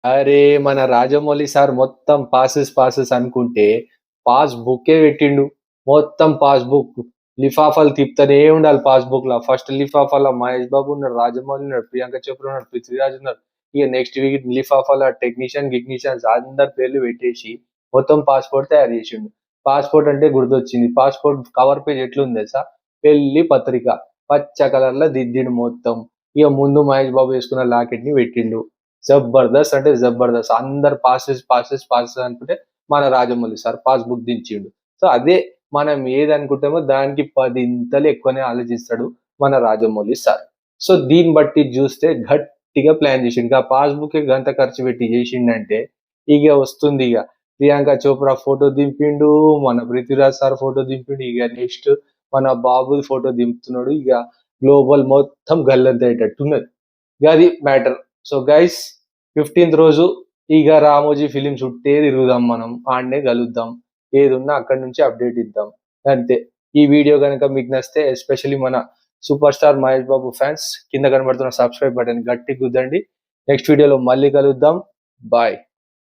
అరే! మన రాజమౌళి సార్ మొత్తం పాసెస్ అనుకుంటే, పాస్ బుక్కే పెట్టిండు. మొత్తం పాస్ బుక్. లిఫాఫాలు తిప్పుతనే ఉండాలి పాస్ బుక్‌ల. ఫస్ట్ లిఫాఫాల మహేష్ బాబు ఉన్నాడు, రాజమౌళి ఉన్నాడు, ప్రియాంక చోప్రా ఉన్నాడు, పృథ్వీరాజ్ ఉన్నాడు. ఇగ నెక్స్ట్ వీక్ లిఫాఫాల గిగ్నీషియన్స్ అందరి పేర్లు పెట్టేసి, మొత్తం పాస్‌పోర్ట్ తయారు చేసిండు. పాస్‌పోర్ట్ అంటే గుర్తొచ్చింది. పాస్‌పోర్ట్ కవర్ పేజ్ ఎట్లుంది తెలుసా? పెళ్లి పత్రిక. పచ్చ కలర్‌ల దిద్దిండు మొత్తం. ఇగ ముందు మహేష్ బాబు ఏసుకున్న లాకెట్‌ని పెట్టిండు. జబర్దస్త్ అంటే జబర్దస్త్. అందరు పాసెస్ అనుకుంటే మన రాజమౌళి సార్ పాస్ బుక్ దించిండు. సో, అదే మనం ఏదనుకుంటామో దానికి 10 ఇంతలు ఎక్కువనే ఆలోచిస్తాడు మన రాజమౌళి సార్. సో, దీన్ని బట్టి జూస్తే గట్టిగా ప్లాన్ జేసిండు. ఆ పాస్ బుక్‌కే గంత ఖర్చు పెట్టి జేసిండంటే ఇగ వస్తుందిగ. ప్రియాంక చోప్రా ఫోటో దింపిండు. మన పృథ్వీరాజ్ సార్ ఫోటో దింపిండు. ఇగ నెక్స్ట్ మన బాబుది ఫోటో దింపుతున్నాడు. ఇగ గ్లోబల్ మొత్తం గల్లంతయ్యేటట్టున్నది. గది మ్యాటర్. సో, గైస్ 15థ్ రోజు ఇగ 'రామోజీ' ఫిల్మ్ చుట్టే తిరుగుదాం మనం. ఆడనే కలుద్దాం. ఏదున్నా అక్కడి నుంచి అప్డేట్ ఇద్దాం. అంతే. ఈ వీడియో గనక మీకు నచ్చితే ఎస్పెషల్లీ మన super star Mahesh Babu fans కింద కనబడుతున్న సబ్స్క్రైబ్ బటన్ గట్టిగా గుద్దండి. నెక్స్ట్ వీడియోలో మళ్ళీ కలుద్దాం. బాయ్.